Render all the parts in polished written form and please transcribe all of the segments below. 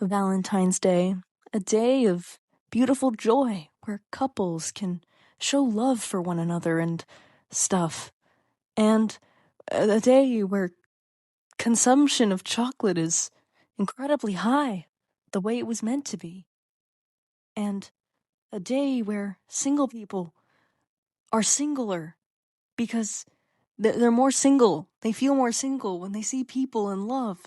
Valentine's Day, a day of beautiful joy where couples can show love for one another and stuff. And a day where consumption of chocolate is incredibly high, the way it was meant to be. And a day where single people are singular because they're more single. They feel more single when they see people in love.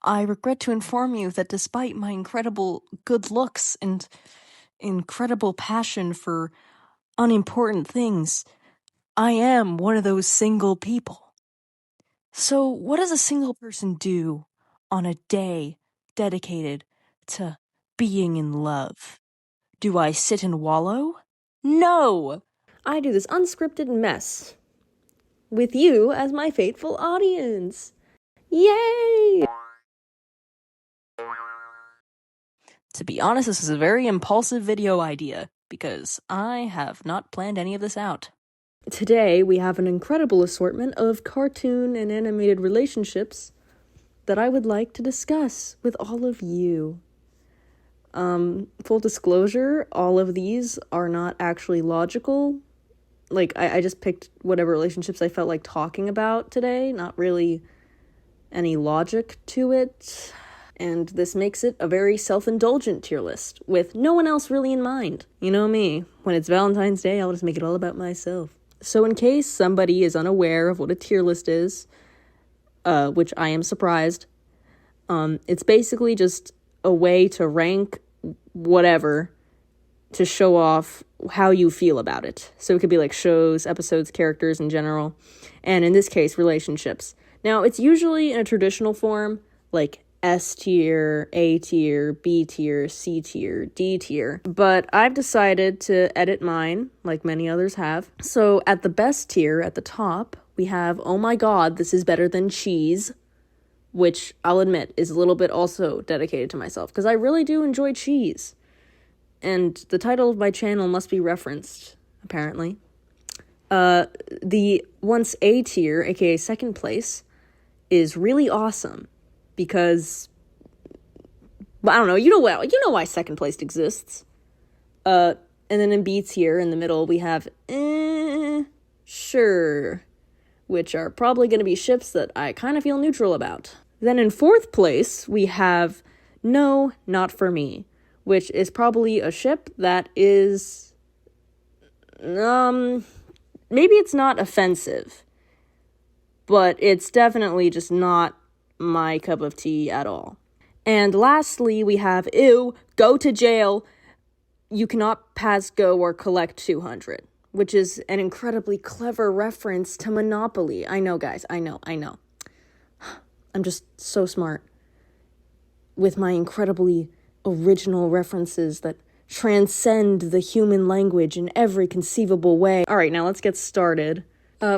I regret to inform you that despite my incredible good looks and incredible passion for unimportant things, I am one of those single people. So what does a single person do on a day dedicated to being in love? Do I sit and wallow? No! I do this unscripted mess with you as my faithful audience. Yay! To be honest, this is a very impulsive video idea, because I have not planned any of this out. Today, we have an incredible assortment of cartoon and animated relationships that I would like to discuss with all of you. Full disclosure, all of these are not actually logical. Like, I just picked whatever relationships I felt like talking about today, not really any logic to it. And this makes it a very self-indulgent tier list, with no one else really in mind. You know me, when it's Valentine's Day, I'll just make it all about myself. So in case somebody is unaware of what a tier list is, which I am surprised, it's basically just a way to rank whatever to show off how you feel about it. So it could be like shows, episodes, characters in general, and in this case, relationships. Now, it's usually in a traditional form, like S tier, A tier, B tier, C tier, D tier. But I've decided to edit mine, like many others have. So at the best tier, at the top, we have, oh my god, this is better than cheese, which I'll admit is a little bit also dedicated to myself, because I really do enjoy cheese. And the title of my channel must be referenced, apparently. The once A tier, aka second place, is really awesome. Because, I don't know, you know why second place exists. And then in B tier, in the middle, we have, sure, which are probably going to be ships that I kind of feel neutral about. Then in fourth place, we have no, not for me, which is probably a ship that is, maybe it's not offensive, but it's definitely just not my cup of tea at all. And lastly, we have, ew, go to jail. You cannot pass go or collect 200, which is an incredibly clever reference to Monopoly. I know, guys, I know. I'm just so smart with my incredibly original references that transcend the human language in every conceivable way. All right, now let's get started.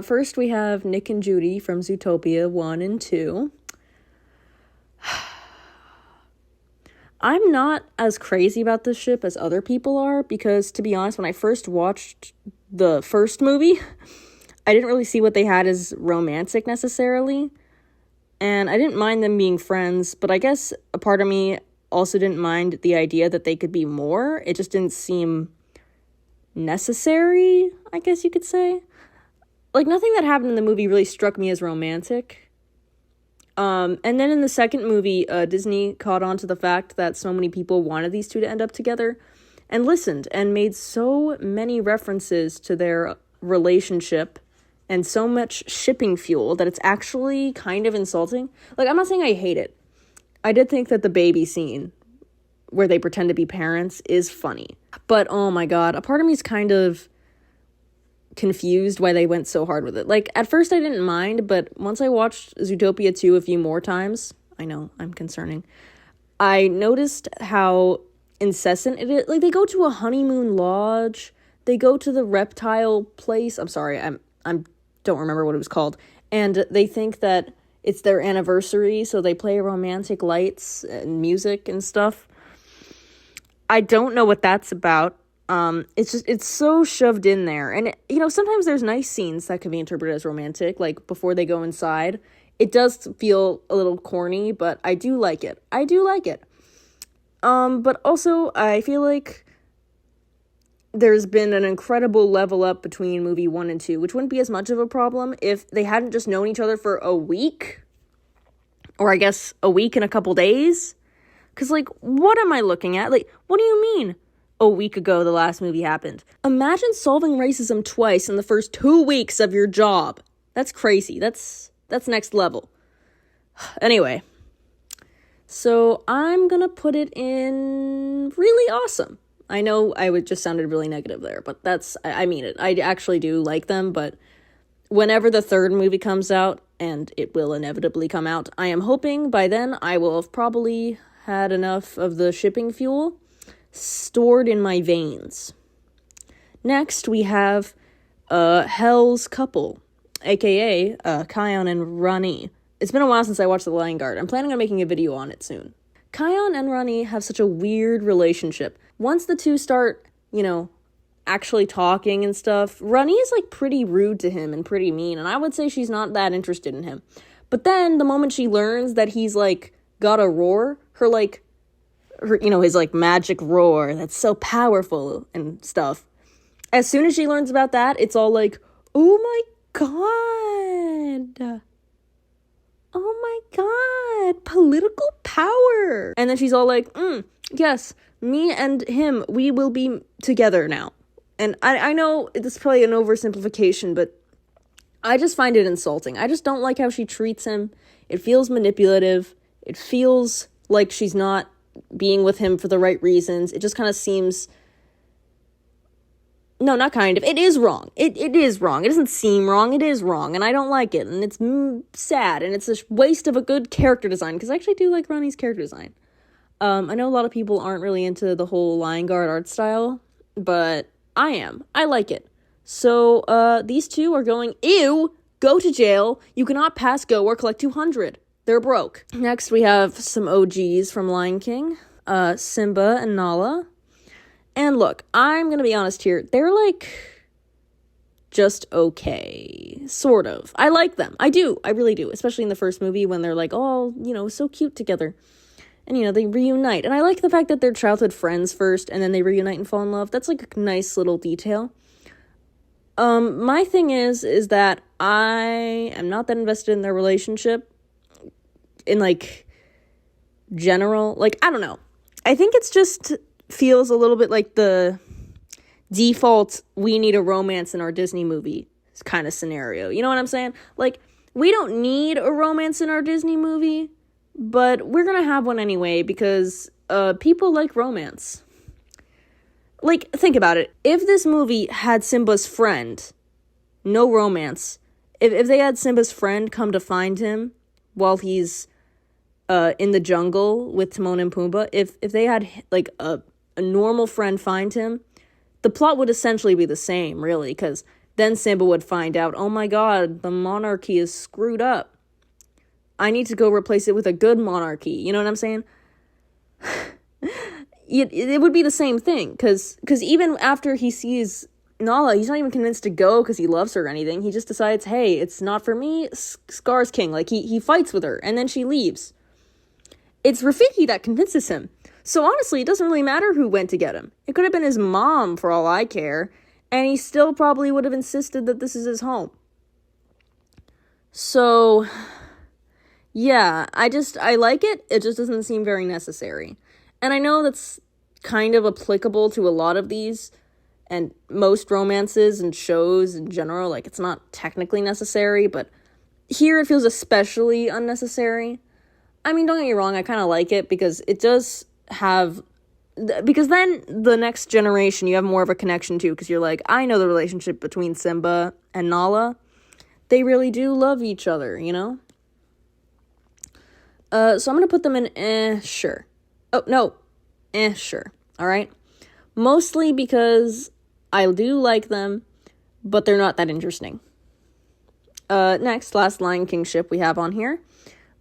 First, we have Nick and Judy from Zootopia 1 and 2. I'm not as crazy about this ship as other people are, because, to be honest, when I first watched the first movie, I didn't really see what they had as romantic necessarily, and I didn't mind them being friends, but I guess a part of me also didn't mind the idea that they could be more. It just didn't seem necessary, I guess you could say. Like, nothing that happened in the movie really struck me as romantic. And then in the second movie, Disney caught on to the fact that so many people wanted these two to end up together and listened and made so many references to their relationship and so much shipping fuel that it's actually kind of insulting. Like, I'm not saying I hate it. I did think that the baby scene where they pretend to be parents is funny. But, oh my god, a part of me is kind of confused why they went so hard with it. Like, at first I didn't mind, but once I watched Zootopia 2 a few more times, I know, I'm concerning, I noticed how incessant it is. Like, they go to a honeymoon lodge, they go to the reptile place, I'm sorry, I don't remember what it was called, and they think that it's their anniversary, so they play romantic lights and music and stuff. I don't know what that's about. It's so shoved in there. And, sometimes there's nice scenes that can be interpreted as romantic, like before they go inside. It does feel a little corny, but I do like it. But also, I feel like there's been an incredible level up between movie 1 and 2, which wouldn't be as much of a problem if they hadn't just known each other for a week. Or I guess a week and a couple days. Because, like, what am I looking at? Like, what do you mean? A week ago, the last movie happened. Imagine solving racism twice in the first 2 weeks of your job. That's crazy. That's next level. Anyway. So, I'm gonna put it in really awesome. I know just sounded really negative there, but I mean it. I actually do like them, but whenever the third movie comes out, and it will inevitably come out, I am hoping by then I will have probably had enough of the shipping fuel stored in my veins. Next, we have Hell's Couple, aka Kion and Raine. It's been a while since I watched The Lion Guard. I'm planning on making a video on it soon. Kion and Raine have such a weird relationship. Once the two start, actually talking and stuff, Raine is, like, pretty rude to him and pretty mean, and I would say she's not that interested in him. But then, the moment she learns that he's, like, got a roar, his, like, magic roar that's so powerful and stuff, as soon as she learns about that, it's all like, oh my god, political power. And then she's all like, yes, me and him, we will be together now. And I know it's probably an oversimplification, but I just find it insulting. I just don't like how she treats him. It feels manipulative. It feels like she's not being with him for the right reasons. It just kind of seems... No, not kind of. It is wrong. It is wrong. It doesn't seem wrong. It is wrong, and I don't like it, and it's sad, and it's a waste of a good character design, because I actually do like Ronnie's character design. I know a lot of people aren't really into the whole Lion Guard art style, but I am. I like it. So, these two are going, ew, go to jail. You cannot pass go or collect 200. They're broke. Next, we have some OGs from Lion King. Simba and Nala. And look, I'm gonna be honest here. They're, like, just okay. Sort of. I like them. I do. I really do. Especially in the first movie when they're, like, all, so cute together. And, they reunite. And I like the fact that they're childhood friends first, and then they reunite and fall in love. That's, like, a nice little detail. My thing is that I am not that invested in their relationship. In, like, general. Like, I don't know. I think it's just... feels a little bit like the default we need a romance in our Disney movie kind of scenario. You know what I'm saying? Like, we don't need a romance in our Disney movie, but we're gonna have one anyway because people like romance. Like, think about it. If this movie had Simba's friend, no romance, if they had Simba's friend come to find him while he's in the jungle with Timon and Pumbaa, if they had, like, a normal friend find him, the plot would essentially be the same, really, because then Simba would find out, oh my god, the monarchy is screwed up. I need to go replace it with a good monarchy. You know what I'm saying? It would be the same thing, because even after he sees Nala, he's not even convinced to go because he loves her or anything. He just decides, hey, it's not for me, Scar's king. Like, he fights with her, and then she leaves. It's Rafiki that convinces him. So honestly, it doesn't really matter who went to get him. It could have been his mom, for all I care, and he still probably would have insisted that this is his home. So, yeah, I like it. It just doesn't seem very necessary. And I know that's kind of applicable to a lot of these, and most romances and shows in general. Like, it's not technically necessary, but here it feels especially unnecessary. I mean, don't get me wrong, I kind of like it because it does have... Because then the next generation you have more of a connection to, because you're like, I know the relationship between Simba and Nala. They really do love each other, you know? So I'm going to put them in sure. Oh, no. Sure. Alright? Mostly because I do like them, but they're not that interesting. Next, last Lion King ship we have on here.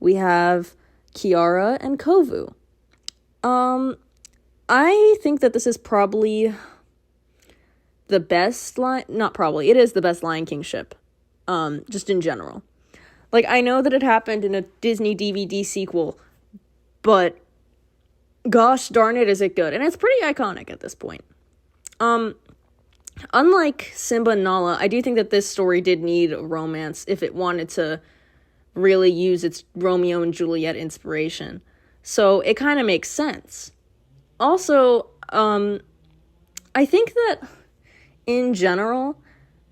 We have Kiara and Kovu. I think that this is probably the best it is the best Lion King ship. Just in general. Like, I know that it happened in a Disney DVD sequel, but gosh darn it, is it good. And it's pretty iconic at this point. Unlike Simba and Nala, I do think that this story did need a romance if it wanted to really use its Romeo and Juliet inspiration. So it kind of makes sense. Also, I think that in general,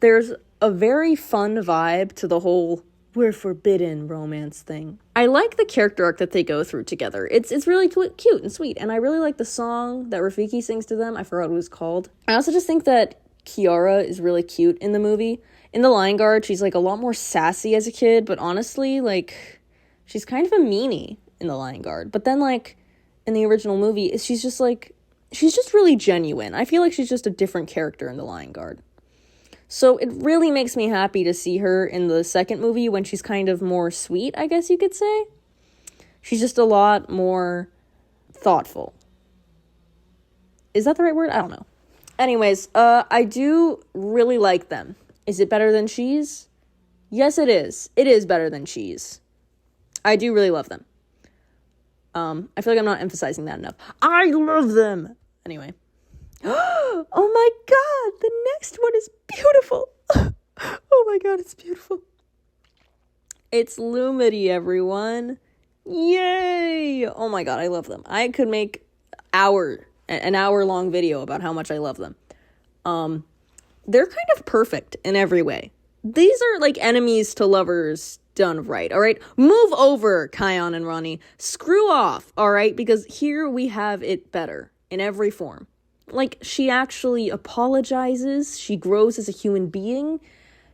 there's a very fun vibe to the whole we're forbidden romance thing. I like the character arc that they go through together. It's really cute and sweet, and I really like the song that Rafiki sings to them. I forgot what it was called. I also just think that Kiara is really cute in the movie. In The Lion Guard, she's, like, a lot more sassy as a kid, but honestly, like, she's kind of a meanie in The Lion Guard. But then, like, in the original movie, she's just really genuine. I feel like she's just a different character in The Lion Guard. So it really makes me happy to see her in the second movie when she's kind of more sweet, I guess you could say. She's just a lot more thoughtful. Is that the right word? I don't know. Anyways, I do really like them. Is it better than cheese? Yes, it is. It is better than cheese. I do really love them. I feel like I'm not emphasizing that enough. I love them! Anyway. Oh my god, the next one is beautiful. Oh my god, it's beautiful. It's Lumity, everyone. Yay! Oh my god, I love them. I could make an hour-long video about how much I love them. They're kind of perfect in every way. These are like enemies to lovers done right, alright? Move over, Kion and Ronnie. Screw off, alright? Because here we have it better in every form. Like, she actually apologizes. She grows as a human being.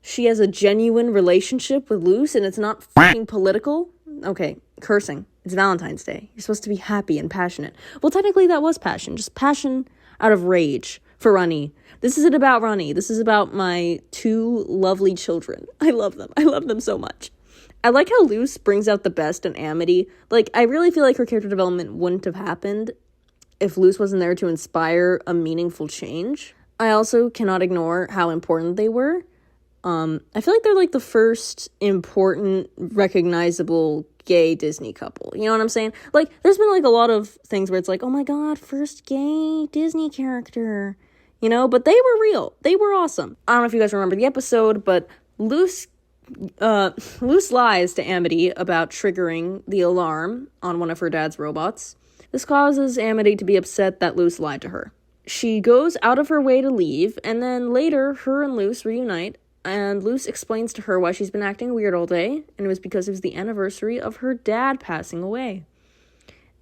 She has a genuine relationship with Luce, and it's not fucking political. Okay, cursing. It's Valentine's Day. You're supposed to be happy and passionate. Well, technically that was passion. Just passion out of rage for Ronnie. This isn't about Ronnie. This is about my two lovely children. I love them. I love them so much. I like how Luce brings out the best in Amity. Like, I really feel like her character development wouldn't have happened if Luce wasn't there to inspire a meaningful change. I also cannot ignore how important they were. I feel like they're like the first important, recognizable gay Disney couple. You know what I'm saying? Like, there's been like a lot of things where it's like, oh my god, first gay Disney character. You know, but they were real. They were awesome. I don't know if you guys remember the episode, but Luce lies to Amity about triggering the alarm on one of her dad's robots. This causes Amity to be upset that Luce lied to her. She goes out of her way to leave, and then later, her and Luce reunite, and Luce explains to her why she's been acting weird all day, and it was because it was the anniversary of her dad passing away.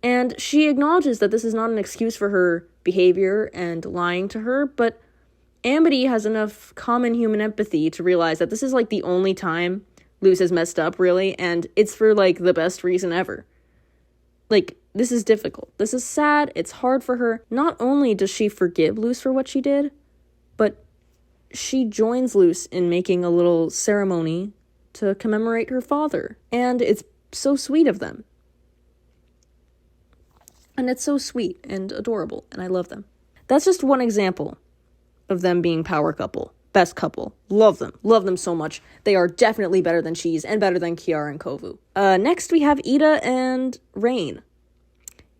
And she acknowledges that this is not an excuse for her behavior and lying to her, but Amity has enough common human empathy to realize that this is, like, the only time Luce has messed up, really, and it's for, like, the best reason ever. Like, this is difficult. This is sad. It's hard for her. Not only does she forgive Luce for what she did, but she joins Luce in making a little ceremony to commemorate her father. And it's so sweet of them. And it's so sweet and adorable, and I love them. That's just one example of them being power couple. Best couple. Love them. Love them so much. They are definitely better than Cheese and better than Kiara and Kovu. Next we have Eda and Raine.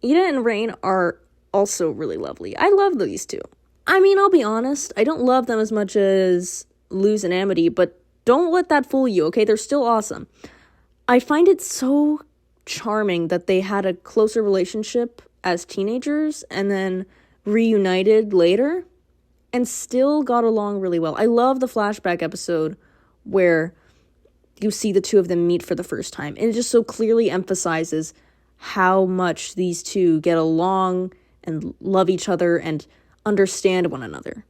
Eda and Raine are also really lovely. I love these two. I mean, I'll be honest, I don't love them as much as Luce and Amity, but don't let that fool you, okay? They're still awesome. I find it so charming that they had a closer relationship as teenagers and then reunited later and still got along really well. I love the flashback episode where you see the two of them meet for the first time, and it just so clearly emphasizes how much these two get along and love each other and understand one another.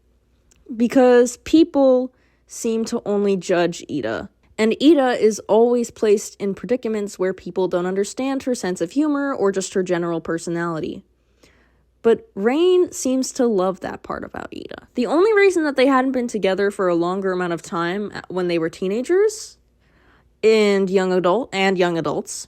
Because people seem to only judge Eda, and Eda is always placed in predicaments where people don't understand her sense of humor or just her general personality. But Raine seems to love that part about Eda. The only reason that they hadn't been together for a longer amount of time when they were teenagers and young adults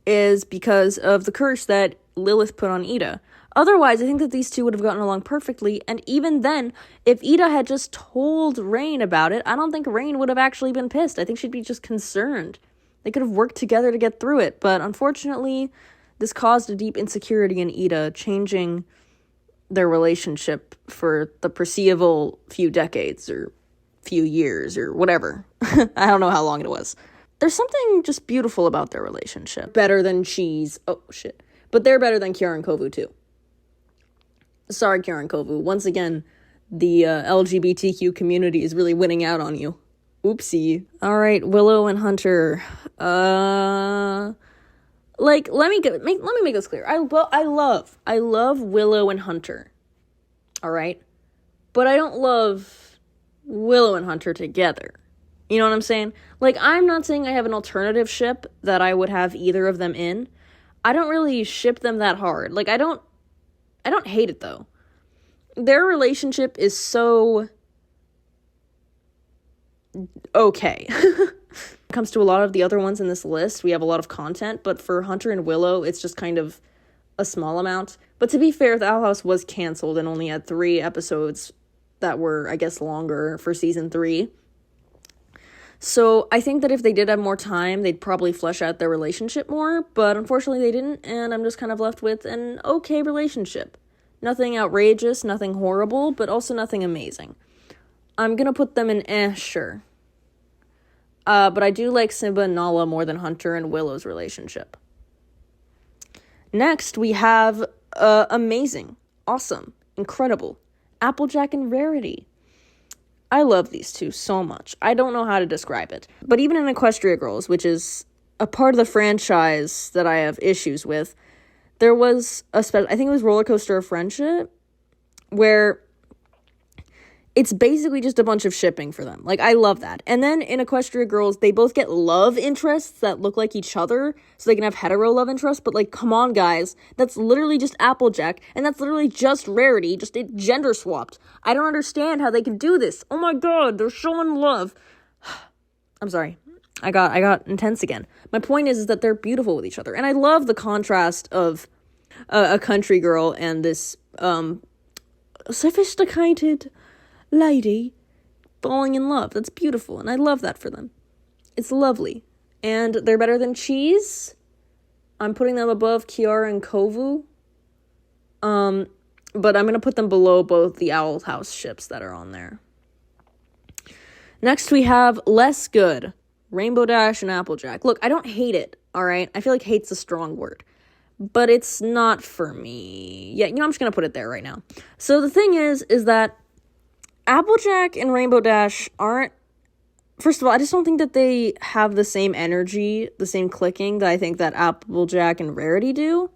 is because of the curse that Lilith put on Eda. Otherwise, I think that these two would have gotten along perfectly, and even then, if Eda had just told Raine about it, I don't think Raine would have actually been pissed. I think she'd be just concerned. They could have worked together to get through it, but unfortunately, this caused a deep insecurity in Eda, changing their relationship for the foreseeable few decades or few years or whatever. I don't know how long it was. There's something just beautiful about their relationship. Better than cheese. Oh, shit. But they're better than Kiara and Kovu, too. Sorry, Kiara and Kovu. Once again, the LGBTQ community is really winning out on you. Oopsie. All right, Willow and Hunter. Let me make this clear. I love Willow and Hunter. All right? But I don't love Willow and Hunter together. You know what I'm saying? Like, I'm not saying I have an alternative ship that I would have either of them in. I don't really ship them that hard. Like, I don't hate it, though. Their relationship is so okay. When it comes to a lot of the other ones in this list, we have a lot of content, but for Hunter and Willow, it's just kind of a small amount. But to be fair, the Owl House was canceled and only had 3 episodes that were, I guess, longer for season 3. So I think that if they did have more time, they'd probably flesh out their relationship more, but unfortunately they didn't, and I'm just kind of left with an okay relationship. Nothing outrageous, nothing horrible, but also nothing amazing. I'm gonna put them in sure. But I do like Simba and Nala more than Hunter and Willow's relationship. Next, we have amazing, awesome, incredible, Applejack and Rarity. I love these two so much. I don't know how to describe it. But even in Equestria Girls, which is a part of the franchise that I have issues with, there was I think it was Roller Coaster of Friendship, where it's basically just a bunch of shipping for them. Like, I love that. And then in Equestria Girls, they both get love interests that look like each other, so they can have hetero love interests. But, like, come on, guys. That's literally just Applejack, and that's literally just Rarity, just it gender swapped. I don't understand how they can do this. Oh my god, they're showing love. I'm sorry. I got intense again. My point is that they're beautiful with each other. And I love the contrast of a country girl and this sophisticated lady falling in love. That's beautiful, and I love that for them. It's lovely. And they're better than cheese. I'm putting them above Kiara and Kovu. But I'm going to put them below both the Owl House ships that are on there. Next, we have less good. Rainbow Dash and Applejack. Look, I don't hate it, alright? I feel like hate's a strong word. But it's not for me. Yeah, I'm just going to put it there right now. So the thing is that Applejack and Rainbow Dash aren't... First of all, I just don't think that they have the same energy, the same clicking that I think that Applejack and Rarity do.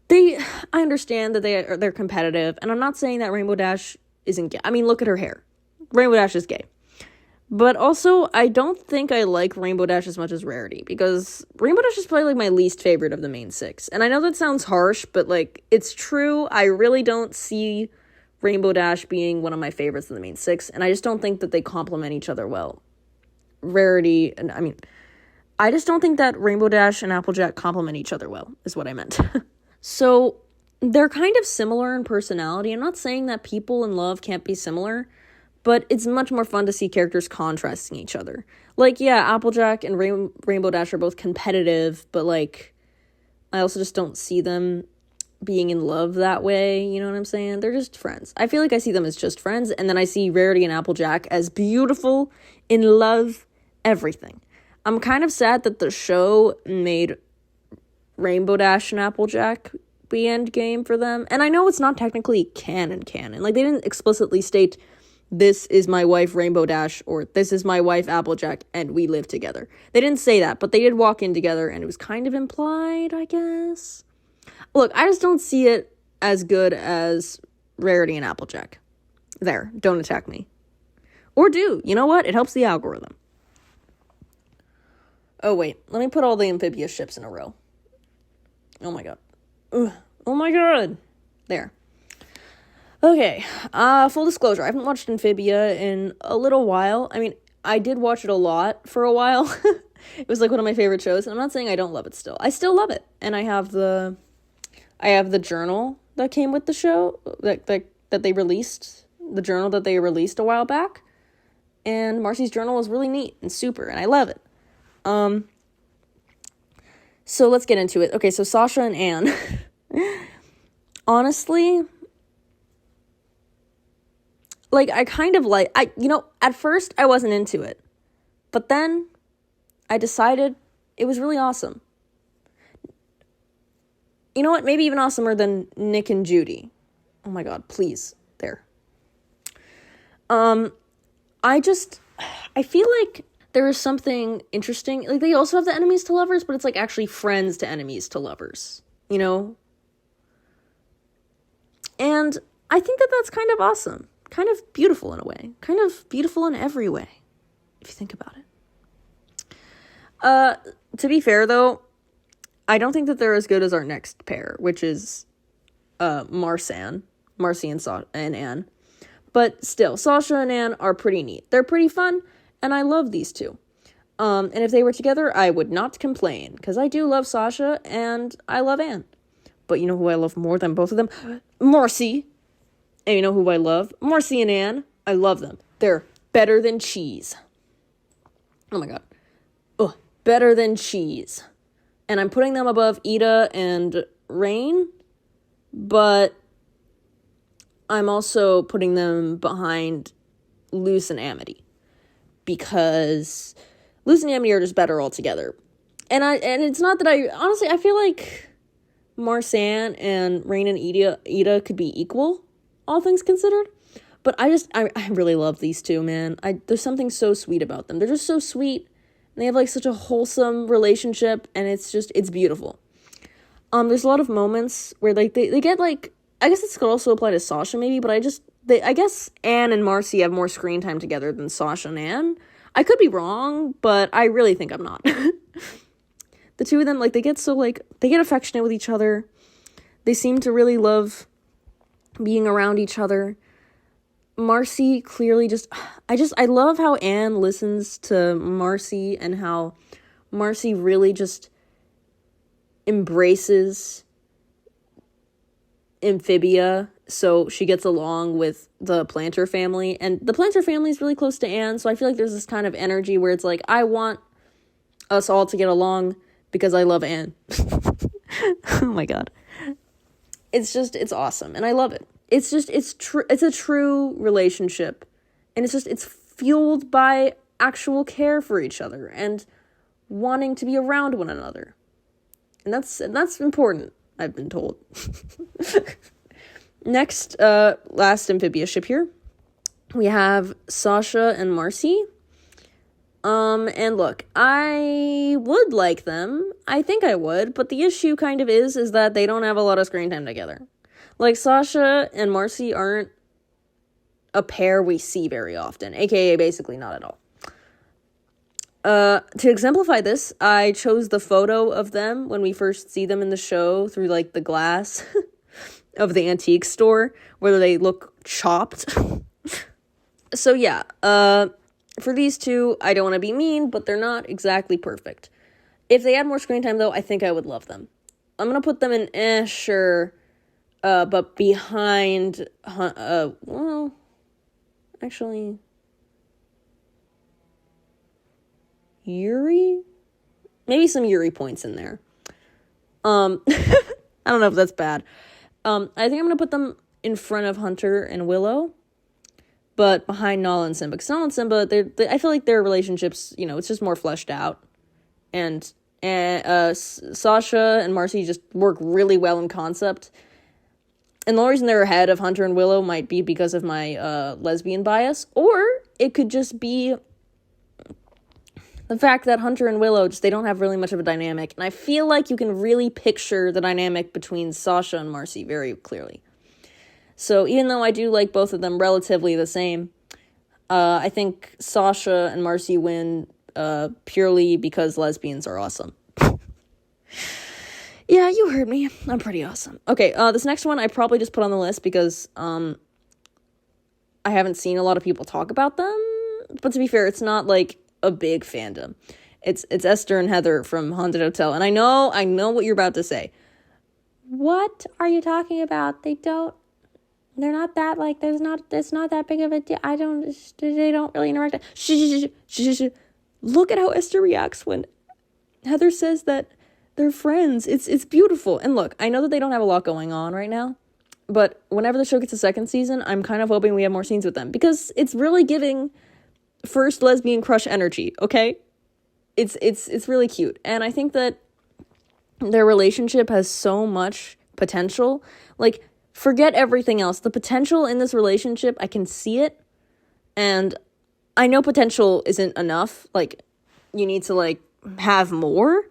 I understand that they're competitive, and I'm not saying that Rainbow Dash isn't gay. I mean, look at her hair. Rainbow Dash is gay. But also, I don't think I like Rainbow Dash as much as Rarity, because Rainbow Dash is probably, like, my least favorite of the main 6. And I know that sounds harsh, but, like, it's true. I really don't see Rainbow Dash being one of my favorites in the main 6, and I just don't think that they complement each other well. Rarity, and I mean, I just don't think that Rainbow Dash and Applejack complement each other well, is what I meant. So, they're kind of similar in personality. I'm not saying that people in love can't be similar, but it's much more fun to see characters contrasting each other. Like, yeah, Applejack and Rainbow Dash are both competitive, but, like, I also just don't see them being in love that way, you know what I'm saying? They're just friends. I feel like I see them as just friends, and then I see Rarity and Applejack as beautiful, in love, everything. I'm kind of sad that the show made Rainbow Dash and Applejack be endgame for them, and I know it's not technically canon. Like, they didn't explicitly state, this is my wife Rainbow Dash, or this is my wife Applejack, and we live together. They didn't say that, but they did walk in together, and it was kind of implied, I guess. Look, I just don't see it as good as Rarity and Applejack. There, don't attack me. Or do, you know what? It helps the algorithm. Oh wait, let me put all the Amphibia ships in a row. Oh my god. Ugh. Oh my god. There. Okay, full disclosure, I haven't watched Amphibia in a little while. I mean, I did watch it a lot for a while. It was like one of my favorite shows, and I'm not saying I don't love it still. I still love it, and I have the journal that came with the show, that they released, the journal that they released a while back, and Marcy's journal is really neat and super, and I love it. So let's get into it. Okay, so Sasha and Anne. Honestly, like, I kind of like, at first I wasn't into it. But then I decided it was really awesome. You know what? Maybe even awesomer than Nick and Judy. Oh my god, please. There. I feel like there is something interesting. Like, they also have the enemies to lovers, but it's like actually friends to enemies to lovers, you know? And I think that that's kind of awesome. Kind of beautiful in a way. Kind of beautiful in every way, if you think about it. To be fair, though, I don't think that they're as good as our next pair, which is Marcy and Anne. But still, Sasha and Anne are pretty neat. They're pretty fun, and I love these two. And if they were together, I would not complain, because I do love Sasha, and I love Anne. But you know who I love more than both of them? Marcy. And you know who I love? Marcy and Anne. I love them. They're better than cheese. Oh my god. Ugh, better than cheese. And I'm putting them above Eda and Raine, but I'm also putting them behind Luce and Amity, because Luce and Amity are just better altogether. And it's not that honestly, I feel like Marsan and Raine and Eda could be equal, all things considered. But I really love these two, man. There's something so sweet about them. They're just so sweet, and they have like such a wholesome relationship, and it's beautiful. There's a lot of moments where like they get like, I guess this could also apply to Sasha maybe, but I guess Anne and Marcy have more screen time together than Sasha and Anne. I could be wrong, but I really think I'm not. The two of them, like, they get affectionate with each other. They seem to really love being around each other. Marcy clearly I love how Anne listens to Marcy, and how Marcy really just embraces Amphibia, so she gets along with the Planter family, and the Planter family is really close to Anne, so I feel like there's this kind of energy where it's like, I want us all to get along because I love Anne. Oh my god. It's awesome, and I love it. It's a true relationship, and it's fueled by actual care for each other, and wanting to be around one another. And that's important, I've been told. Next, last Amphibia ship here, we have Sasha and Marcy. And look, I would like them. I think I would, but the issue kind of is that they don't have a lot of screen time together. Like, Sasha and Marcy aren't a pair we see very often, aka basically not at all. To exemplify this, I chose the photo of them when we first see them in the show through, like, the glass of the antique store, where they look chopped. So, yeah, for these two, I don't want to be mean, but they're not exactly perfect. If they had more screen time, though, I think I would love them. I'm going to put them in, sure, but behind, well, actually, Yuri? Maybe some Yuri points in there. I don't know if that's bad. I think I'm going to put them in front of Hunter and Willow, but behind Nala and Simba. Because Nala and Simba, I feel like their relationships, it's just more fleshed out. And Sasha and Marcy just work really well in concept. And the only reason they're ahead of Hunter and Willow might be because of my lesbian bias. Or it could just be the fact that Hunter and Willow, they don't have really much of a dynamic. And I feel like you can really picture the dynamic between Sasha and Marcy very clearly. So even though I do like both of them relatively the same, I think Sasha and Marcy win purely because lesbians are awesome. Yeah, you heard me. I'm pretty awesome. Okay, this next one I probably just put on the list because I haven't seen a lot of people talk about them. But to be fair, it's not like a big fandom. It's Esther and Heather from Haunted Hotel. And I know what you're about to say. What are you talking about? They're not that, like, it's not that big of a deal. They don't really interact. Shh. Look at how Esther reacts when Heather says that They're friends. It's beautiful. And look, I know that they don't have a lot going on right now, but whenever the show gets a second season, I'm kind of hoping we have more scenes with them, because it's really giving first lesbian crush energy, okay? It's really cute. And I think that their relationship has so much potential. Like, forget everything else. The potential in this relationship, I can see it. And I know potential isn't enough. Like, you need to, like, have more.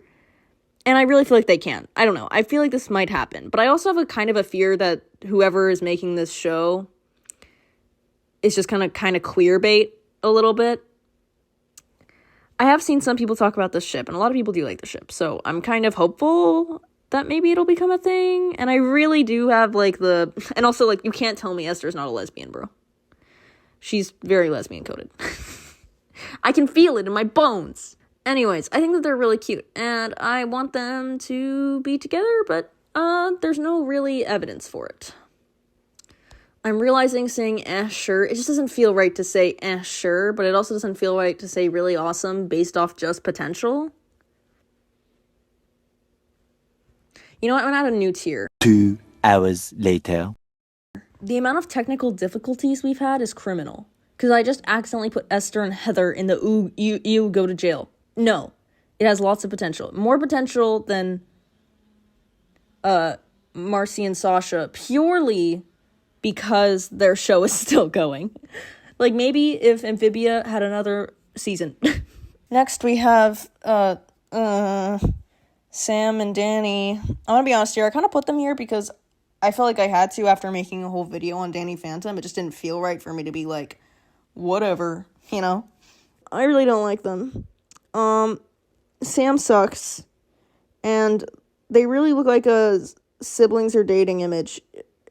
And I really feel like they can. I don't know. I feel like this might happen. But I also have a kind of a fear that whoever is making this show is just kind of queer bait a little bit. I have seen some people talk about this ship, and a lot of people do like the ship. So I'm kind of hopeful that maybe it'll become a thing. And I really do have, like, and also, like, you can't tell me Esther's not a lesbian, bro. She's very lesbian coded. I can feel it in my bones. Anyways, I think that they're really cute, and I want them to be together, but there's no really evidence for it. I'm realizing saying sure, it just doesn't feel right to say sure, but it also doesn't feel right to say really awesome based off just potential. You know what, I'm gonna add a new tier. 2 hours later. The amount of technical difficulties we've had is criminal, because I just accidentally put Esther and Heather in the you go to jail. No, it has lots of potential. More potential than Marcy and Sasha, purely because their show is still going. Like, maybe if Amphibia had another season. Next, we have Sam and Danny. I'm gonna be honest here, I kind of put them here because I felt like I had to after making a whole video on Danny Phantom. It just didn't feel right for me to be like, whatever, you know? I really don't like them. Sam sucks, and they really look like a siblings or dating image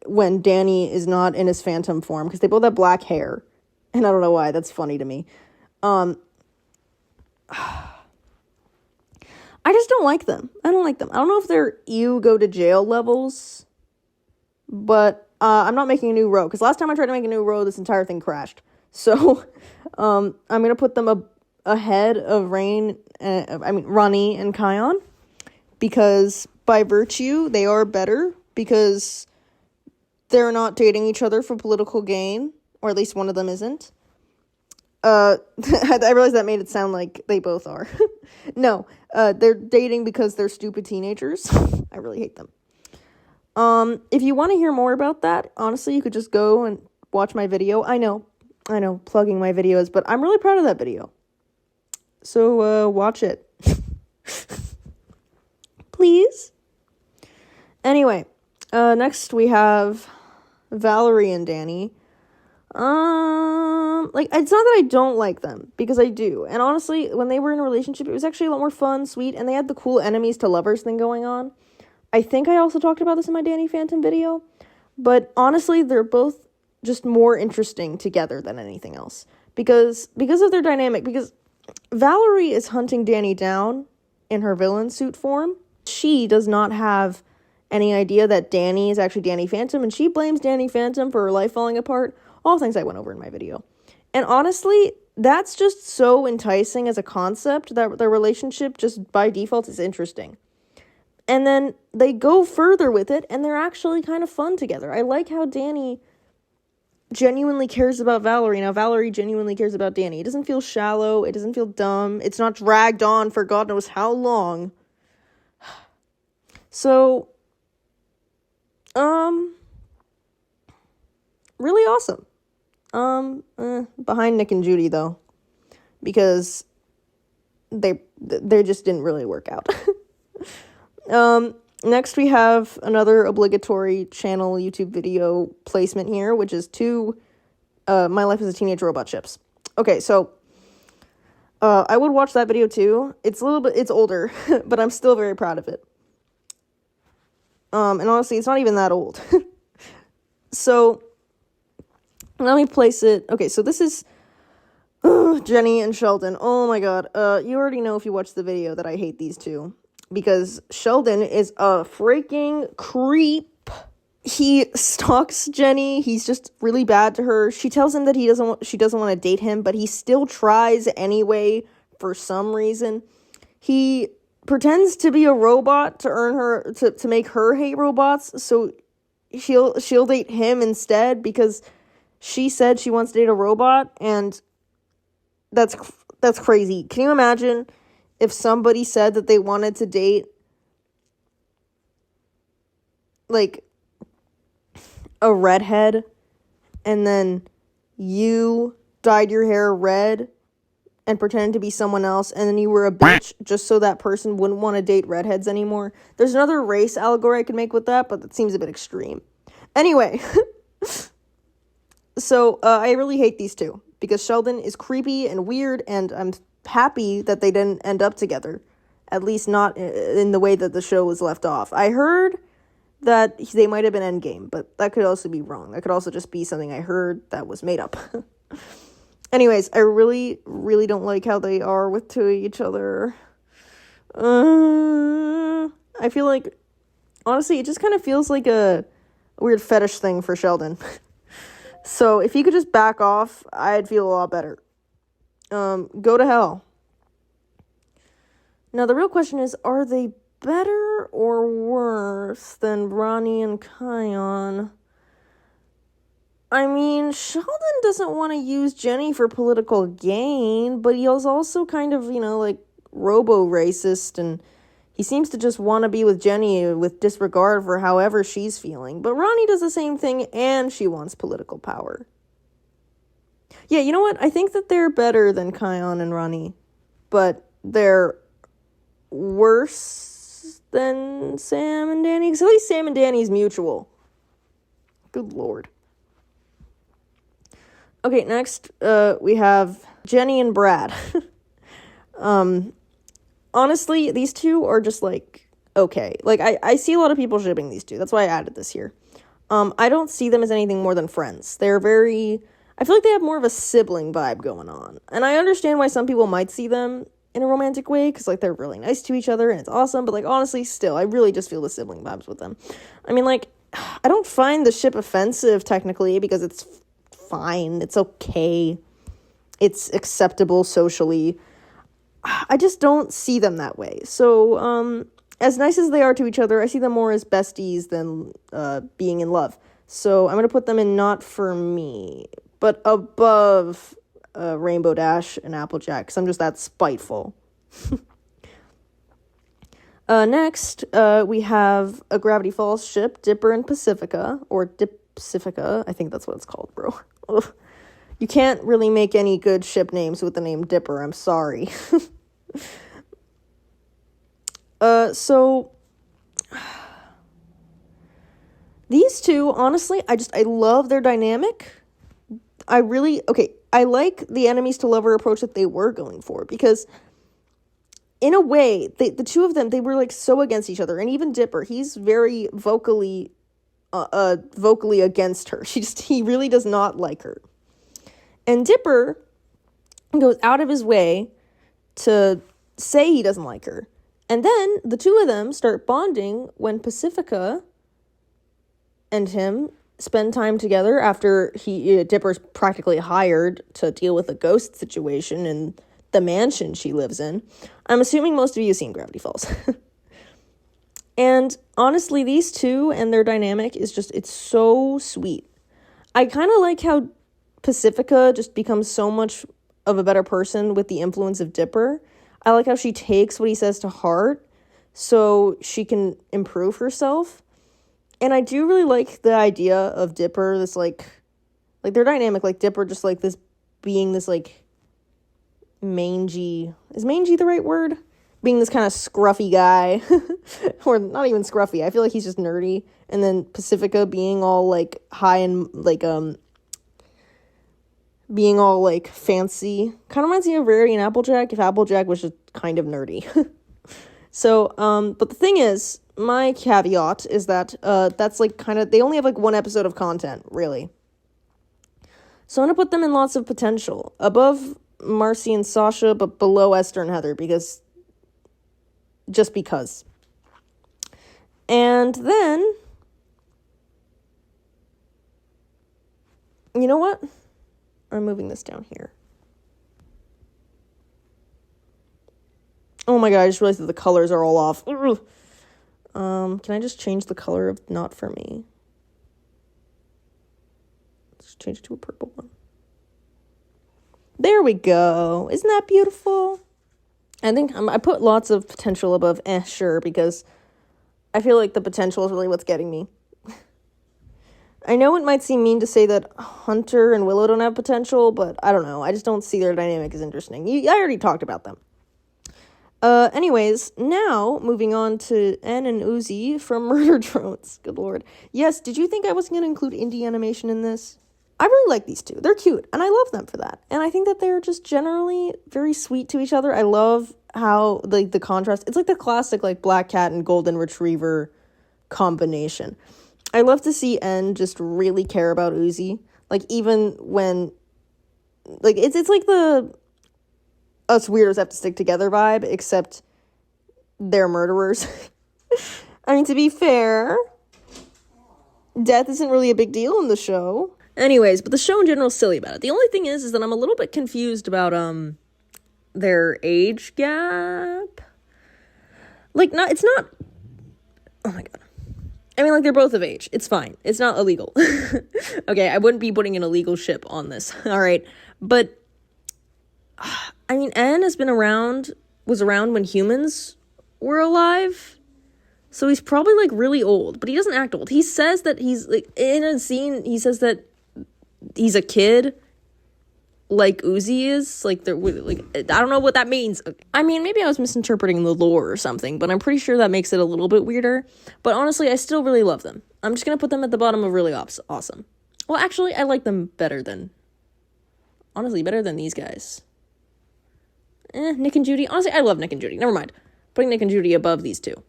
when Danny is not in his phantom form, because they both have black hair, and I don't know why, that's funny to me. I just don't like them. I don't like them. I don't know if they're you go to jail levels, but I'm not making a new row, because last time I tried to make a new row, this entire thing crashed. So, I'm gonna put them ahead of Ronnie and Kion, because by virtue, they are better, because they're not dating each other for political gain, or at least one of them isn't. I realized that made it sound like they both are. No, they're dating because they're stupid teenagers. I really hate them. If you want to hear more about that, honestly, you could just go and watch my video. I know, plugging my videos, but I'm really proud of that video. So, watch it. Please. Anyway, next we have Valerie and Danny. Like, it's not that I don't like them, because I do. And honestly, when they were in a relationship, it was actually a lot more fun, sweet, and they had the cool enemies to lovers thing going on. I think I also talked about this in my Danny Phantom video, but honestly, they're both just more interesting together than anything else. Because of their dynamic, because Valerie is hunting Danny down in her villain suit form. She does not have any idea that Danny is actually Danny Phantom, and she blames Danny Phantom for her life falling apart. All things I went over in my video. And honestly, that's just so enticing as a concept that their relationship just by default is interesting. And then they go further with it, and they're actually kind of fun together. I like how Danny genuinely cares about Valerie. Now, Valerie genuinely cares about Danny. It doesn't feel shallow. It doesn't feel dumb. It's not dragged on for God knows how long. So, really awesome. Behind Nick and Judy, though, because they just didn't really work out. Next we have another obligatory channel YouTube video placement here, which is 2 My Life as a Teenage Robot ships. Okay, so I would watch that video too. It's older, but I'm still very proud of it. And honestly, it's not even that old. So let me place it. Okay, so this is Jenny and Sheldon. Oh my god. You already know if you watch the video that I hate these two, because Sheldon is a freaking creep. He stalks Jenny. He's just really bad to her. She tells him that she doesn't want to date him, but he still tries anyway for some reason. He pretends to be a robot to earn her, to make her hate robots, so she'll date him instead because she said she wants to date a robot, and that's crazy. Can you imagine if somebody said that they wanted to date, like, a redhead, and then you dyed your hair red and pretended to be someone else, and then you were a bitch just so that person wouldn't want to date redheads anymore? There's another race allegory I could make with that, but that seems a bit extreme. Anyway, so I really hate these two because Sheldon is creepy and weird, and I'm happy that they didn't end up together, at least not in the way that the show was left off. I heard that they might have been endgame, but that could also be wrong. That could also just be something I heard that was made up. Anyways, I really, really don't like how they are with two each other. I feel like, honestly, it just kind of feels like a weird fetish thing for Sheldon. So if he could just back off, I'd feel a lot better. Go to hell. Now, the real question is, are they better or worse than Ronnie and Kion? I mean, Sheldon doesn't want to use Jenny for political gain, but he is also kind of, like, robo-racist, and he seems to just want to be with Jenny with disregard for however she's feeling. But Ronnie does the same thing, and she wants political power. Yeah, you know what? I think that they're better than Kion and Ronnie, but they're worse than Sam and Danny, because at least Sam and Danny's mutual. Good lord. Okay, next, we have Jenny and Brad. Honestly, these two are just, like, okay. Like, I see a lot of people shipping these two. That's why I added this here. I don't see them as anything more than friends. They're very... I feel like they have more of a sibling vibe going on. And I understand why some people might see them in a romantic way, because, like, they're really nice to each other, and it's awesome. But, like, honestly, still, I really just feel the sibling vibes with them. I mean, like, I don't find the ship offensive, technically, because it's fine. It's okay. It's acceptable socially. I just don't see them that way. So, as nice as they are to each other, I see them more as besties than being in love. So I'm going to put them in not for me, but above Rainbow Dash and Applejack, because I'm just that spiteful. Next, we have a Gravity Falls ship, Dipper and Pacifica, or Dipsifica. I think that's what it's called, bro. Ugh. You can't really make any good ship names with the name Dipper, I'm sorry. So these two, honestly, I love their dynamic. I like the enemies to lover approach that they were going for, because in a way, the two of them, they were, like, so against each other. And even Dipper, he's very vocally against her. He really does not like her. And Dipper goes out of his way to say he doesn't like her. And then the two of them start bonding when Pacifica and him spend time together after Dipper's practically hired to deal with a ghost situation in the mansion she lives in. I'm assuming most of you have seen Gravity Falls. And honestly, these two and their dynamic is just, it's so sweet. I kind of like how Pacifica just becomes so much of a better person with the influence of Dipper. I like how she takes what he says to heart so she can improve herself. And I do really like the idea of Dipper, this, like their dynamic, like Dipper just, like, this being this, like, mangy, is mangy the right word? Being this kind of scruffy guy, or not even scruffy, I feel like he's just nerdy. And then Pacifica being all, like, high and, like, being all, like, fancy. Kind of reminds me of Rarity and Applejack, if Applejack was just kind of nerdy. So, but the thing is, my caveat is that, that's, like, kind of, they only have, like, one episode of content, really. So I'm gonna put them in lots of potential. Above Marcy and Sasha, but below Esther and Heather, just because. And then, you know what? I'm moving this down here. Oh my god, I just realized that the colors are all off. Can I just change the color of Not For Me? Let's change it to a purple one. There we go. Isn't that beautiful? I think I put lots of potential above sure, because I feel like the potential is really what's getting me. I know it might seem mean to say that Hunter and Willow don't have potential, but I don't know. I just don't see their dynamic as interesting. I already talked about them. Anyways, now moving on to N and Uzi from Murder Drones. Good lord. Yes, did you think I wasn't going to include indie animation in this? I really like these two. They're cute, and I love them for that. And I think that they're just generally very sweet to each other. I love how, like, the contrast. It's like the classic, like, black cat and golden retriever combination. I love to see N just really care about Uzi. Like, even when, like, it's like the us weirdos have to stick together vibe, except they're murderers. I mean, to be fair, death isn't really a big deal in the show. Anyways, but the show in general is silly about it. The only thing is that I'm a little bit confused about, their age gap. Like, it's not, oh my god. I mean, like, they're both of age. It's fine. It's not illegal. Okay, I wouldn't be putting an illegal ship on this. Alright, but, I mean, N was around when humans were alive. So he's probably, like, really old, but he doesn't act old. He says that he's, like, in a scene, he says that he's a kid, like Uzi is. Like, I don't know what that means. I mean, maybe I was misinterpreting the lore or something, but I'm pretty sure that makes it a little bit weirder. But honestly, I still really love them. I'm just gonna put them at the bottom of really awesome. Well, actually, I like them better than these guys. Nick and Judy. Honestly, I love Nick and Judy. Never mind. Putting Nick and Judy above these two.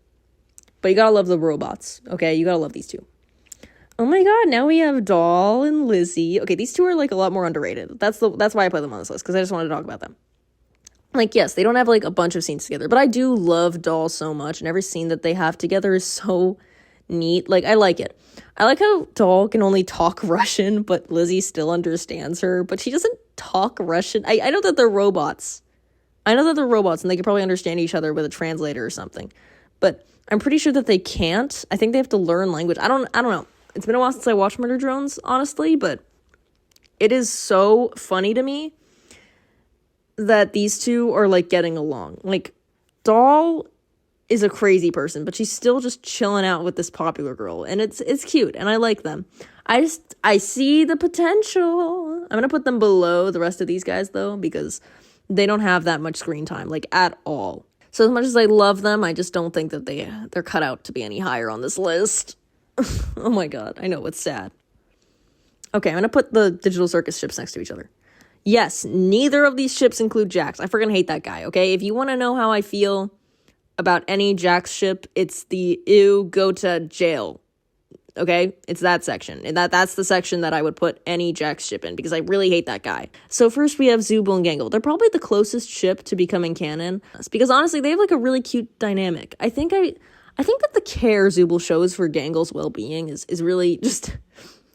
But you gotta love the robots, okay? You gotta love these two. Oh my god, now we have Doll and Lizzy. Okay, these two are, like, a lot more underrated. That's why I put them on this list, because I just wanted to talk about them. Like, yes, they don't have, like, a bunch of scenes together, but I do love Doll so much, and every scene that they have together is so neat. Like, I like it. I like how Doll can only talk Russian, but Lizzy still understands her, but she doesn't talk Russian. I know that they're robots. And they can probably understand each other with a translator or something, but I'm pretty sure that they can't. I think they have to learn language. I don't know. It's been a while since I watched Murder Drones, honestly, but it is so funny to me that these two are, like, getting along. Like, Doll is a crazy person, but she's still just chilling out with this popular girl, and it's cute, and I like them. I see the potential. I'm gonna put them below the rest of these guys, though, because they don't have that much screen time, like, at all. So as much as I love them, I just don't think that they're cut out to be any higher on this list. Oh my god, I know, it's sad. Okay, I'm gonna put the digital circus ships next to each other. Yes, neither of these ships include Jax. I freaking hate that guy, okay? If you want to know how I feel about any Jax ship, it's the ew, go to jail. Okay? It's that section. And that's the section that I would put any Jax ship in, because I really hate that guy. So first we have Zooble and Gangle. They're probably the closest ship to becoming canon, because honestly, they have, like, a really cute dynamic. I think that the care Zooble shows for Gangle's well-being is really just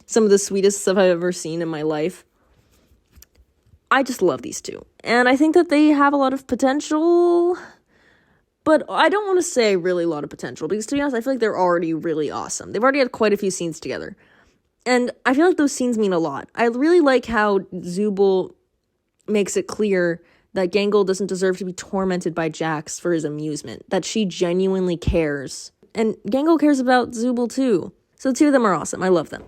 some of the sweetest stuff I've ever seen in my life. I just love these two. And I think that they have a lot of potential, but I don't want to say really a lot of potential, because to be honest, I feel like they're already really awesome. They've already had quite a few scenes together. And I feel like those scenes mean a lot. I really like how Zooble makes it clear that Gangle doesn't deserve to be tormented by Jax for his amusement, that she genuinely cares. And Gangle cares about Zooble too. So the two of them are awesome. I love them.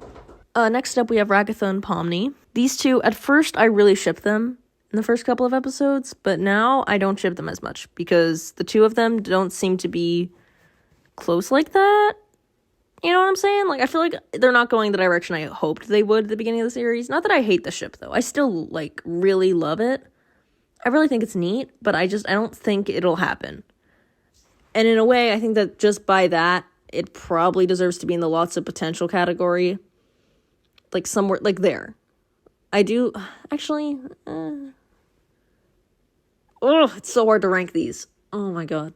Next up, we have Ragatha and Pomni. These two, at first, I really shipped them in the first couple of episodes, but now I don't ship them as much, because the two of them don't seem to be close like that. You know what I'm saying? Like, I feel like they're not going the direction I hoped they would at the beginning of the series. Not that I hate the ship, though. I still, like, really love it. I really think it's neat, but I don't think it'll happen. And in a way, I think that just by that, it probably deserves to be in the lots of potential category. Like, somewhere, like, there. I do, actually, it's so hard to rank these. Oh my god.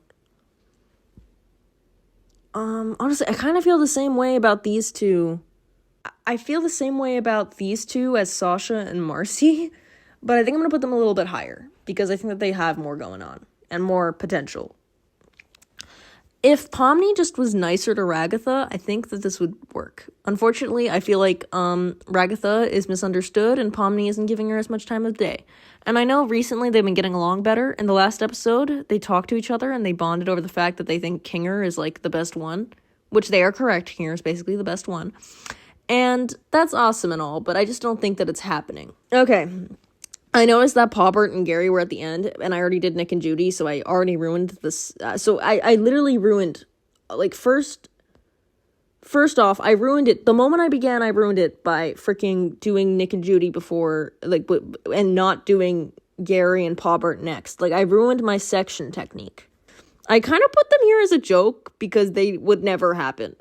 Honestly, I kind of feel the same way about these two. I feel the same way about these two as Sasha and Marcy, but I think I'm gonna put them a little bit higher, because I think that they have more going on. and more potential. If Pomni just was nicer to Ragatha, I think that this would work. Unfortunately, I feel like Ragatha is misunderstood and Pomni isn't giving her as much time of day. And I know recently they've been getting along better. In the last episode, they talked to each other and they bonded over the fact that they think Kinger is like the best one, which they are correct. Kinger is basically the best one. And that's awesome and all, but I just don't think that it's happening. Okay. I noticed that Pawbert and Gary were at the end, and I already did Nick and Judy, so I already ruined this. So I literally ruined, like, first off, I ruined it. The moment I began, I ruined it by freaking doing Nick and Judy before, like, and not doing Gary and Pawbert next. Like, I ruined my section technique. I kind of put them here as a joke, because they would never happen.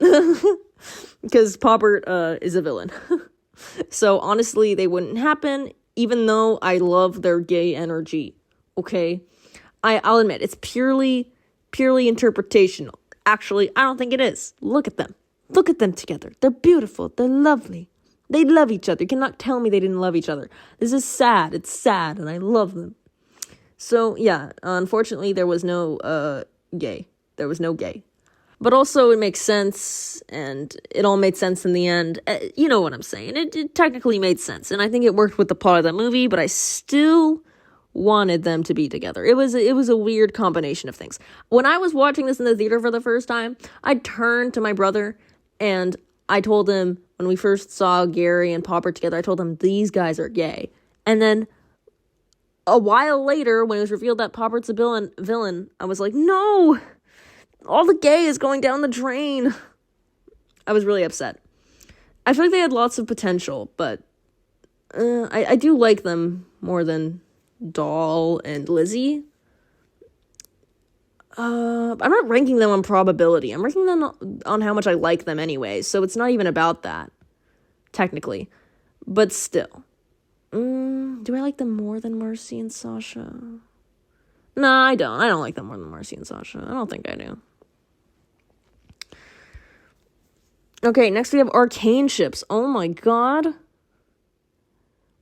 Because Pawbert is a villain. So, honestly, they wouldn't happen. Even though I love their gay energy, okay? I'll admit, it's purely interpretational. Actually, I don't think it is. Look at them. Look at them together. They're beautiful. They're lovely. They love each other. You cannot tell me they didn't love each other. This is sad. It's sad, and I love them. So, yeah, unfortunately, there was no gay. There was no gay. But also, it makes sense, and it all made sense in the end. You know what I'm saying. It technically made sense, and I think it worked with the plot of that movie, but I still wanted them to be together. It was a weird combination of things. When I was watching this in the theater for the first time, I turned to my brother, and I told him, when we first saw Gary and Pawbert together, I told him, these guys are gay. And then, a while later, when it was revealed that Pawbert's a villain, I was like, no! All the gay is going down the drain. I was really upset. I feel like they had lots of potential, but I do like them more than Doll and Lizzy. I'm not ranking them on probability. I'm ranking them on how much I like them anyway, so it's not even about that, technically. But still. Do I like them more than Marcy and Sasha? No, I don't. I don't like them more than Marcy and Sasha. I don't think I do. Okay, next we have Arcane ships. Oh my god.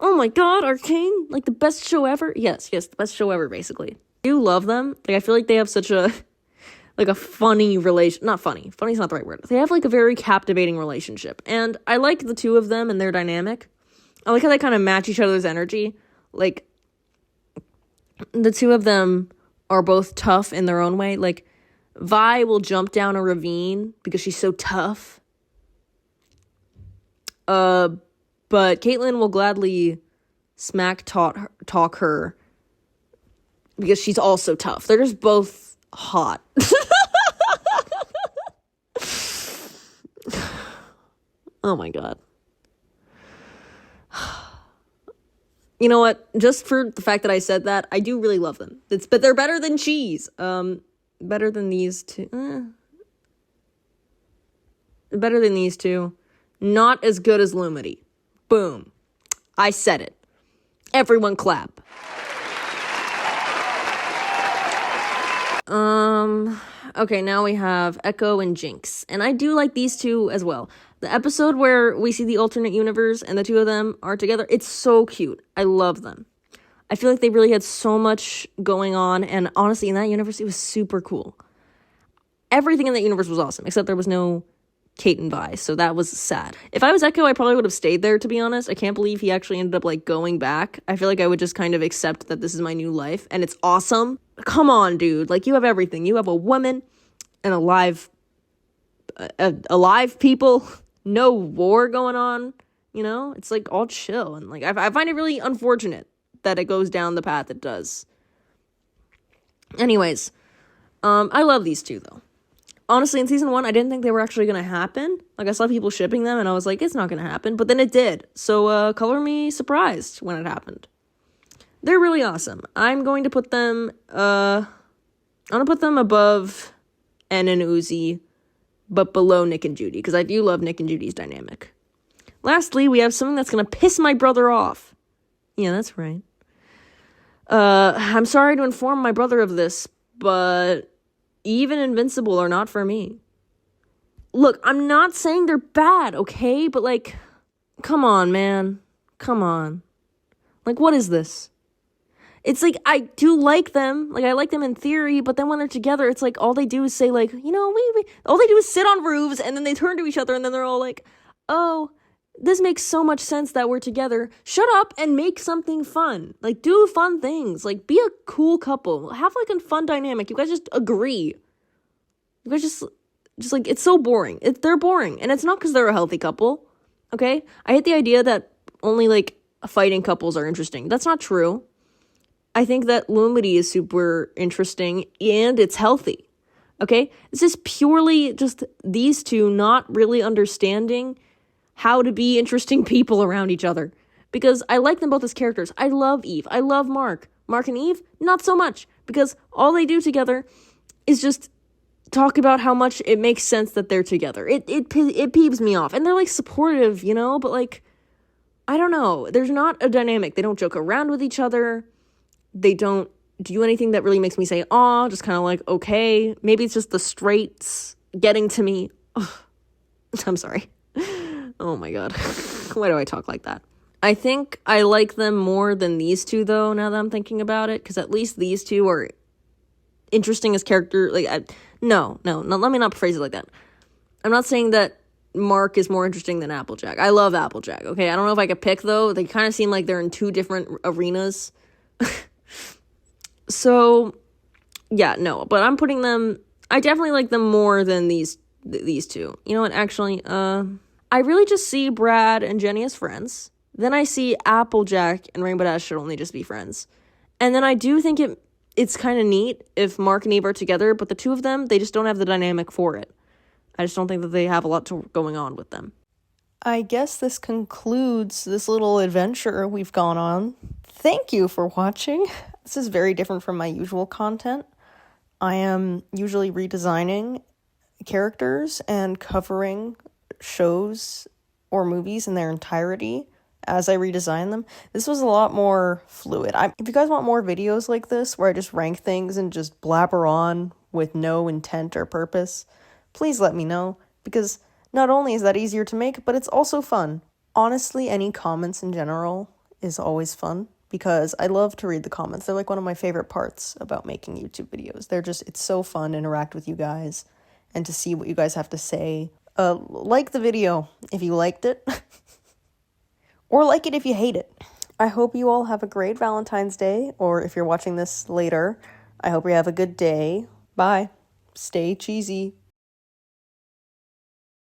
Oh my god, Arcane? Like the best show ever? Yes, the best show ever, basically. I do love them. Like, I feel like they have such a, like a funny relation. Not funny. Funny's not the right word. They have like a very captivating relationship. And I like the two of them and their dynamic. I like how they kind of match each other's energy. Like, the two of them are both tough in their own way. Like, Vi will jump down a ravine because she's so tough. But Caitlin will gladly smack talk her because she's also tough. They're just both hot. Oh my god. You know what? Just for the fact that I said that, I do really love them. But they're better than cheese. Better than these two. Better than these two. Not as good as Lumity. Boom. I said it. Everyone clap. Okay, now we have Echo and Jinx. And I do like these two as well. The episode where we see the alternate universe and the two of them are together, it's so cute. I love them. I feel like they really had so much going on, and honestly, in that universe, it was super cool. Everything in that universe was awesome, except there was no Kate and Vi, so that was sad. If I was Echo, I probably would have stayed there, to be honest. I can't believe he actually ended up, like, going back. I feel like I would just kind of accept that this is my new life, and it's awesome. Come on, dude. Like, you have everything. You have a woman and alive people. No war going on, you know? It's, like, all chill, and, like, I find it really unfortunate that it goes down the path it does. Anyways, I love these two, though. Honestly, in season 1, I didn't think they were actually going to happen. Like, I saw people shipping them, and I was like, it's not going to happen. But then it did. So, color me surprised when it happened. They're really awesome. I'm going to put them, I'm going to put them above N and Uzi, but below Nick and Judy, because I do love Nick and Judy's dynamic. Lastly, we have something that's going to piss my brother off. Yeah, that's right. I'm sorry to inform my brother of this, but even Invincible are not for me. Look, I'm not saying they're bad, okay? But, like, come on, man. Come on. Like, what is this? It's like, I do like them. Like, I like them in theory, but then when they're together, it's like, all they do is say, like, you know, all they do is sit on roofs, and then they turn to each other, and then they're all like, oh, this makes so much sense that we're together. Shut up and make something fun. Like, do fun things. Like, be a cool couple. Have, like, a fun dynamic. You guys just agree. You guys just like, it's so boring. They're boring. And it's not because they're a healthy couple, okay? I hate the idea that only, like, fighting couples are interesting. That's not true. I think that Lumity is super interesting, and it's healthy, okay? This is purely just these two not really understanding how to be interesting people around each other. Because I like them both as characters. I love Eve. I love Mark. Mark and Eve, not so much. Because all they do together is just talk about how much it makes sense that they're together. It peeves me off. And they're, like, supportive, you know? But, like, I don't know. There's not a dynamic. They don't joke around with each other. They don't do anything that really makes me say, aw, just kind of like, okay. Maybe it's just the straights getting to me. Ugh. I'm sorry. Oh my god. Why do I talk like that? I think I like them more than these two, though, now that I'm thinking about it, because at least these two are interesting as character. Like, no, let me not phrase it like that. I'm not saying that Mark is more interesting than Applejack. I love Applejack, okay? I don't know if I could pick, though. They kind of seem like they're in two different arenas. So, yeah, no, but I'm putting them, I definitely like them more than these two. You know what, actually, I really just see Brad and Jenny as friends. Then I see Applejack and Rainbow Dash should only just be friends. And then I do think it's kind of neat if Mark and Eve are together, but the two of them, they just don't have the dynamic for it. I just don't think that they have a lot going on with them. I guess this concludes this little adventure we've gone on. Thank you for watching. This is very different from my usual content. I am usually redesigning characters and covering shows or movies in their entirety as I redesign them. This was a lot more fluid. If you guys want more videos like this, where I just rank things and just blabber on with no intent or purpose, please let me know, because not only is that easier to make, but it's also fun. Honestly, any comments in general is always fun, because I love to read the comments. They're like one of my favorite parts about making YouTube videos. It's so fun to interact with you guys and to see what you guys have to say. Like the video if you liked it, or like it if you hate it. I hope you all have a great Valentine's Day, or if you're watching this later, I hope you have a good day. Bye. Stay cheesy.